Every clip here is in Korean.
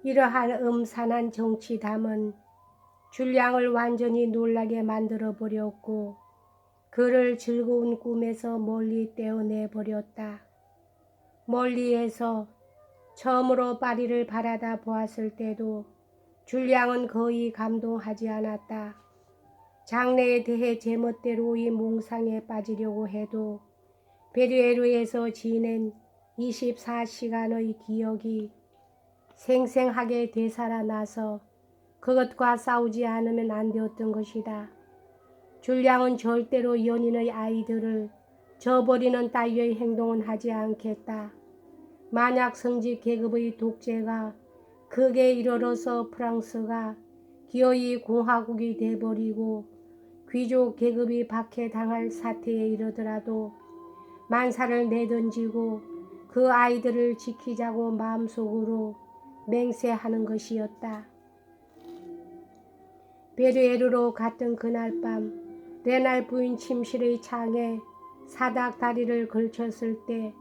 이러한 음산한 정치담은 줄량을 완전히 놀라게 만들어 버렸고 그를 즐거운 꿈에서 멀리 떼어내 버렸다. 멀리에서 처음으로 파리를 바라다 보았을 때도 줄량은 거의 감동하지 않았다. 장래에 대해 제멋대로의 몽상에 빠지려고 해도 베르에르에서 지낸 24시간의 기억이 생생하게 되살아나서 그것과 싸우지 않으면 안 되었던 것이다. 줄량은 절대로 연인의 아이들을 저버리는 따위의 행동은 하지 않겠다. 만약 성직 계급의 독재가 크게 이르러서 프랑스가 기어이 공화국이 돼버리고 귀족 계급이 박해당할 사태에 이르더라도 만사를 내던지고 그 아이들을 지키자고 마음속으로 맹세하는 것이었다. 베르에르로 갔던 그날 밤 레날 부인 침실의 창에 사닥 다리를 걸쳤을 때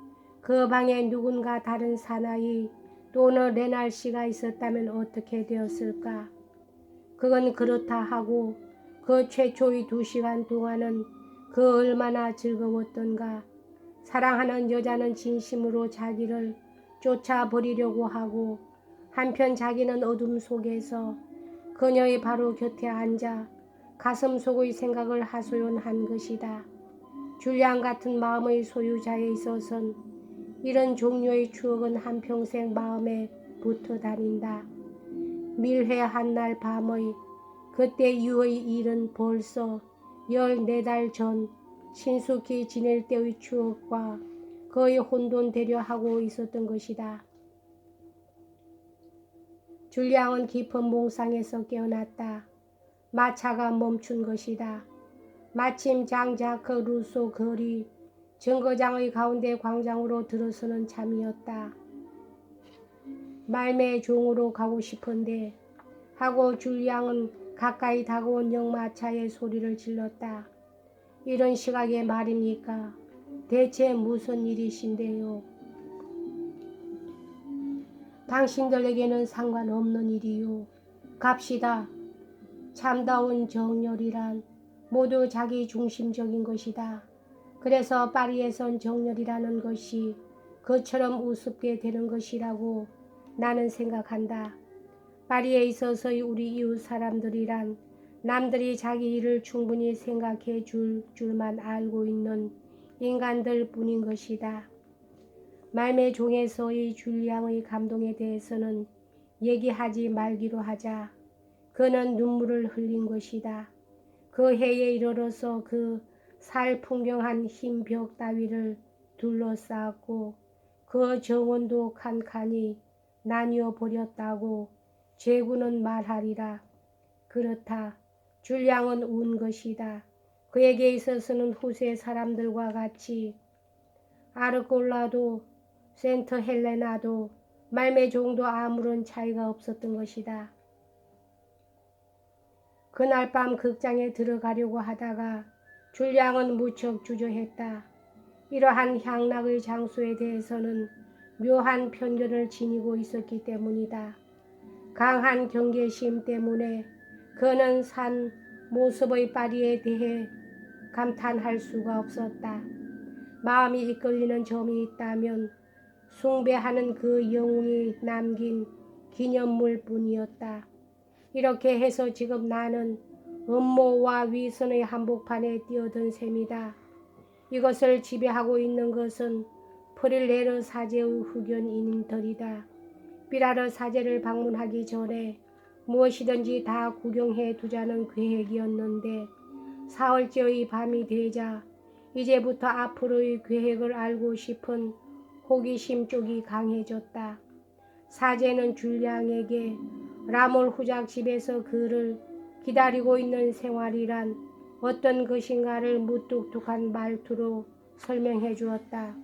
그 방에 누군가 다른 사나이 또는 레날 씨가 있었다면 어떻게 되었을까? 그건 그렇다 하고 그 최초의 2시간 동안은 그 얼마나 즐거웠던가. 사랑하는 여자는 진심으로 자기를 쫓아버리려고 하고 한편 자기는 어둠 속에서 그녀의 바로 곁에 앉아 가슴 속의 생각을 하소연한 것이다. 줄량 같은 마음의 소유자에 있어서는 이런 종류의 추억은 한평생 마음에 붙어 다닌다. 밀회 한날 밤의 그때 이후의 일은 벌써 14달 전 친숙히 지낼 때의 추억과 거의 혼돈되려 하고 있었던 것이다. 줄량은 깊은 몽상에서 깨어났다. 마차가 멈춘 것이다. 마침 장자크 루소 거리 정거장의 가운데 광장으로 들어서는 참이었다. 말매 종으로 가고 싶은데 하고 줄량은 가까이 다가온 역마차의 소리를 질렀다. 이런 시각에 말입니까? 대체 무슨 일이신데요? 당신들에게는 상관없는 일이요. 갑시다. 참다운 정열이란 모두 자기 중심적인 것이다. 그래서 파리에선 정열이라는 것이 그처럼 우습게 되는 것이라고 나는 생각한다. 파리에 있어서의 우리 이웃 사람들이란 남들이 자기 일을 충분히 생각해 줄 줄만 알고 있는 인간들 뿐인 것이다. 말매 종에서의 줄량의 감동에 대해서는 얘기하지 말기로 하자. 그는 눈물을 흘린 것이다. 그 해에 이르러서 그 살풍경한 흰 벽 따위를 둘러싸았고 그 정원도 칸칸이 나뉘어 버렸다고 제구는 말하리라. 그렇다. 줄량은 운 것이다. 그에게 있어서는 후세 사람들과 같이 아르골라도 센트 헬레나도 말매 종도 아무런 차이가 없었던 것이다. 그날 밤 극장에 들어가려고 하다가 줄량은 무척 주저했다. 이러한 향락의 장소에 대해서는 묘한 편견을 지니고 있었기 때문이다. 강한 경계심 때문에 그는 산 모습의 파리에 대해 감탄할 수가 없었다. 마음이 이끌리는 점이 있다면 숭배하는 그 영웅이 남긴 기념물 뿐이었다. 이렇게 해서 지금 나는 음모와 위선의 한복판에 뛰어든 셈이다. 이것을 지배하고 있는 것은 프릴레르 사제의 후견인들이다. 삐라르 사제를 방문하기 전에 무엇이든지 다 구경해 두자는 계획이었는데 사흘째의 밤이 되자 이제부터 앞으로의 계획을 알고 싶은 호기심 쪽이 강해졌다. 사제는 줄량에게 라몰 후작 집에서 그를 기다리고 있는 생활이란 어떤 것인가를 무뚝뚝한 말투로 설명해 주었다.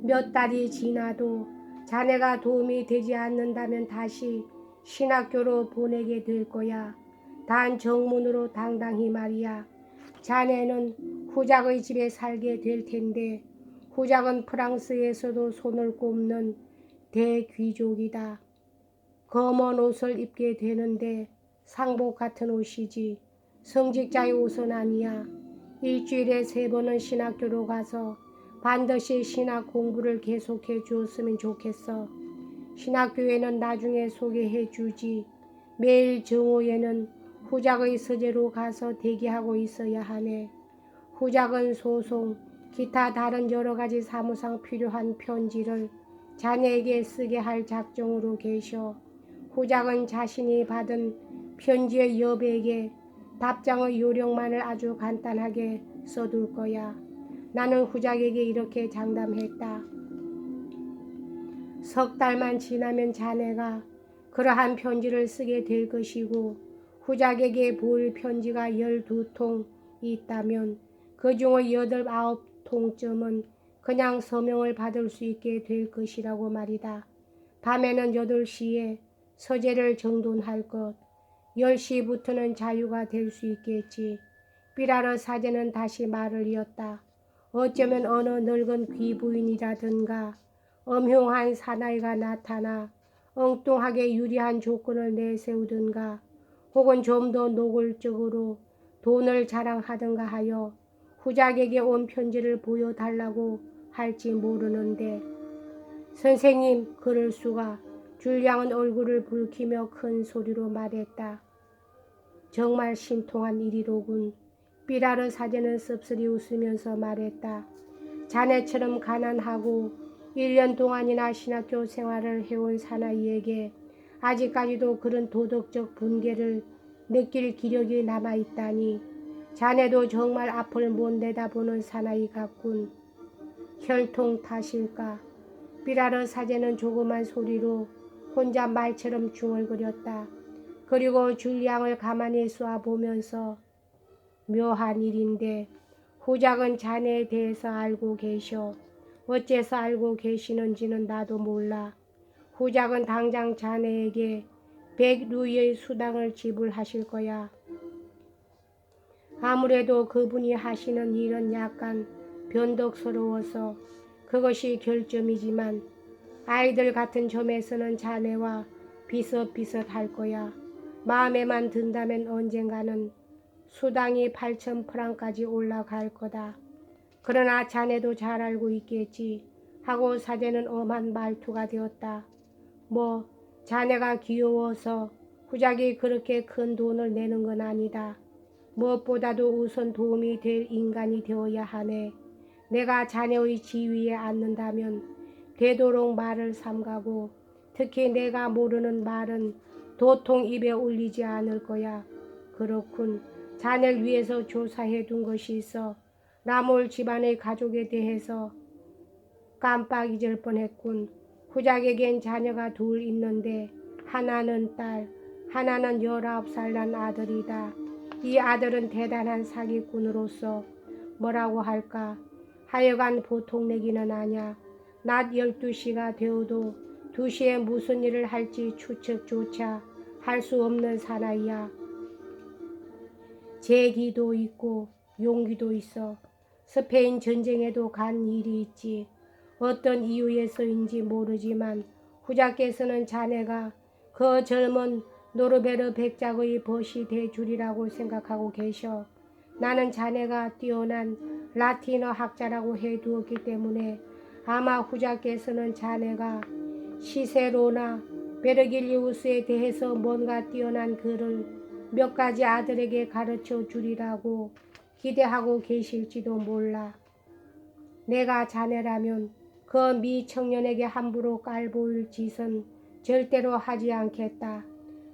몇 달이 지나도 자네가 도움이 되지 않는다면 다시 신학교로 보내게 될 거야. 단 정문으로 당당히 말이야. 자네는 후작의 집에 살게 될 텐데 후작은 프랑스에서도 손을 꼽는 대귀족이다. 검은 옷을 입게 되는데 상복 같은 옷이지 성직자의 옷은 아니야. 일주일에 3번은 신학교로 가서 반드시 신학 공부를 계속해 주었으면 좋겠어. 신학교에는 나중에 소개해 주지. 매일 정오에는 후작의 서재로 가서 대기하고 있어야 하네. 후작은 소송, 기타 다른 여러 가지 사무상 필요한 편지를 자네에게 쓰게 할 작정으로 계셔. 후작은 자신이 받은 편지의 여백에 답장의 요령만을 아주 간단하게 써둘 거야. 나는 후작에게 이렇게 장담했다. 3달만 지나면 자네가 그러한 편지를 쓰게 될 것이고 후작에게 보일 편지가 12통 있다면 그 중의 8, 9통쯤은 그냥 서명을 받을 수 있게 될 것이라고 말이다. 밤에는 8시에 서재를 정돈할 것. 10시부터는 자유가 될 수 있겠지. 삐라르 사제는 다시 말을 이었다. 어쩌면 어느 늙은 귀부인이라든가 엄흉한 사나이가 나타나 엉뚱하게 유리한 조건을 내세우든가 혹은 좀 더 노골적으로 돈을 자랑하든가 하여 후작에게 온 편지를 보여달라고 할지 모르는데 선생님, 그럴 수가. 줄리앙은 얼굴을 붉히며 큰 소리로 말했다. 정말 신통한 일이로군. 삐라르 사제는 씁쓸히 웃으면서 말했다. 자네처럼 가난하고 1년 동안이나 신학교 생활을 해온 사나이에게 아직까지도 그런 도덕적 분개를 느낄 기력이 남아있다니 자네도 정말 앞을 못 내다보는 사나이 같군. 혈통 탓일까? 삐라르 사제는 조그만 소리로 혼자 말처럼 중얼거렸다. 그리고 줄리앙을 가만히 쏘아보면서 묘한 일인데 후작은 자네에 대해서 알고 계셔. 어째서 알고 계시는지는 나도 몰라. 후작은 당장 자네에게 100루이의 수당을 지불하실 거야. 아무래도 그분이 하시는 일은 약간 변덕스러워서 그것이 결점이지만 아이들 같은 점에서는 자네와 비슷비슷할 거야. 마음에만 든다면 언젠가는 수당이 8,000프랑까지 올라갈 거다. 그러나 자네도 잘 알고 있겠지 하고 사제는 엄한 말투가 되었다. 뭐 자네가 귀여워서 후작이 그렇게 큰 돈을 내는 건 아니다. 무엇보다도 우선 도움이 될 인간이 되어야 하네. 내가 자네의 지위에 앉는다면 되도록 말을 삼가고 특히 내가 모르는 말은 도통 입에 올리지 않을 거야. 그렇군. 자네를 위해서 조사해 둔 것이 있어. 라몰 집안의 가족에 대해서 깜빡 잊을 뻔했군. 후작에겐 자녀가 2 있는데 하나는 딸, 하나는 19살 난 아들이다. 이 아들은 대단한 사기꾼으로서 뭐라고 할까? 하여간 보통 내기는 아냐. 낮 12시가 되어도 2시에 무슨 일을 할지 추측조차 할 수 없는 사나이야. 재기도 있고 용기도 있어. 스페인 전쟁에도 간 일이 있지. 어떤 이유에서인지 모르지만 후작께서는 자네가 그 젊은 노르베르 백작의 벗이 돼 주리라고 생각하고 계셔. 나는 자네가 뛰어난 라틴어 학자라고 해두었기 때문에 아마 후작께서는 자네가 시세로나 베르길리우스에 대해서 뭔가 뛰어난 글을 몇 가지 아들에게 가르쳐 주리라고 기대하고 계실지도 몰라. 내가 자네라면 그 미청년에게 함부로 깔보일 짓은 절대로 하지 않겠다.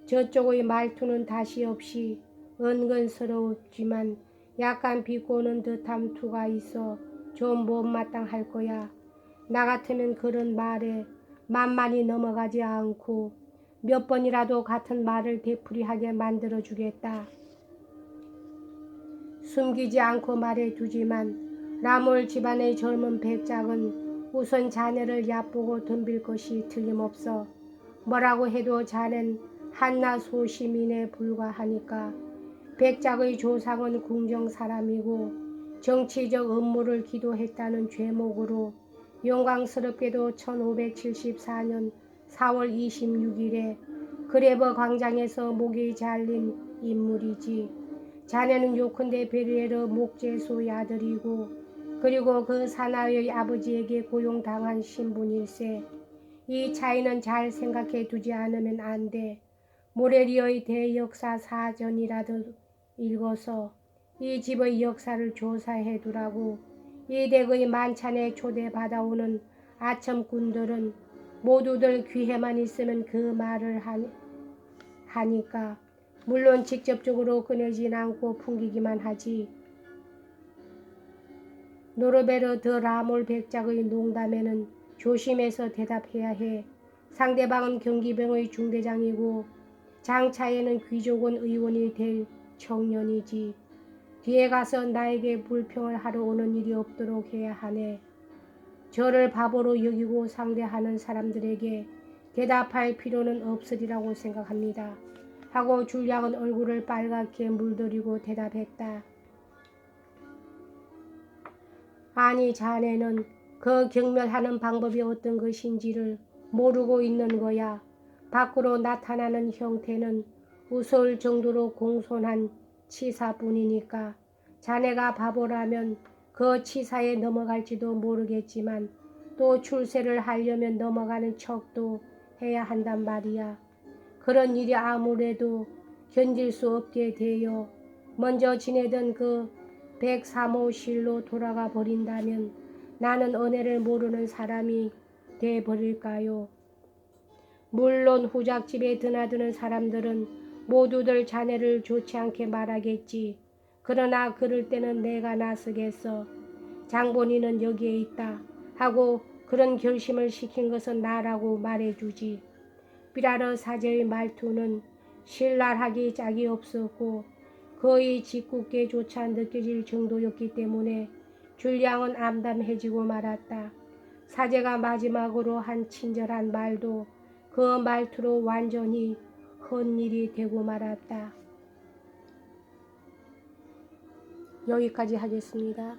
저쪽의 말투는 다시 없이 은근스러웠지만 약간 비꼬는 듯한 투가 있어 좀 못마땅할 거야. 나 같으면 그런 말에 만만히 넘어가지 않고 몇 번이라도 같은 말을 되풀이하게 만들어주겠다. 숨기지 않고 말해두지만 라몰 집안의 젊은 백작은 우선 자네를 얕보고 덤빌 것이 틀림없어. 뭐라고 해도 자넨 한낱 소시민에 불과하니까. 백작의 조상은 궁정 사람이고 정치적 음모를 기도했다는 죄목으로 영광스럽게도 1574년 4월 26일에 그레버 광장에서 목이 잘린 인물이지. 자네는 요컨대 베르에르 목제소의 아들이고 그리고 그 사나이의 아버지에게 고용당한 신분일세. 이 차이는 잘 생각해 두지 않으면 안 돼. 모레리의 대역사 사전이라도 읽어서 이 집의 역사를 조사해 두라고. 이 댁의 만찬에 초대받아오는 아첨꾼들은 모두들 귀에만 있으면 그 말을 하니까 물론 직접적으로 꺼내진 않고 풍기기만 하지. 노르베르 드 라몰 백작의 농담에는 조심해서 대답해야 해. 상대방은 경기병의 중대장이고 장차에는 귀족원 의원이 될 청년이지. 뒤에 가서 나에게 불평을 하러 오는 일이 없도록 해야 하네. 저를 바보로 여기고 상대하는 사람들에게 대답할 필요는 없으리라고 생각합니다. 하고 줄리앙은 얼굴을 빨갛게 물들이고 대답했다. 아니, 자네는 그 경멸하는 방법이 어떤 것인지를 모르고 있는 거야. 밖으로 나타나는 형태는 우스울 정도로 공손한 치사뿐이니까. 자네가 바보라면 그 치사에 넘어갈지도 모르겠지만 또 출세를 하려면 넘어가는 척도 해야 한단 말이야. 그런 일이 아무래도 견딜 수 없게 되어 먼저 지내던 그 103호실로 돌아가 버린다면 나는 은혜를 모르는 사람이 돼 버릴까요? 물론 후작집에 드나드는 사람들은 모두들 자네를 좋지 않게 말하겠지. 그러나 그럴 때는 내가 나서겠어. 장본인은 여기에 있다 하고 그런 결심을 시킨 것은 나라고 말해주지. 삐라르 사제의 말투는 신랄하기 짝이 없었고 거의 짓궂게조차 느껴질 정도였기 때문에 줄리앙은 암담해지고 말았다. 사제가 마지막으로 한 친절한 말도 그 말투로 완전히 헛일이 되고 말았다. 여기까지 하겠습니다.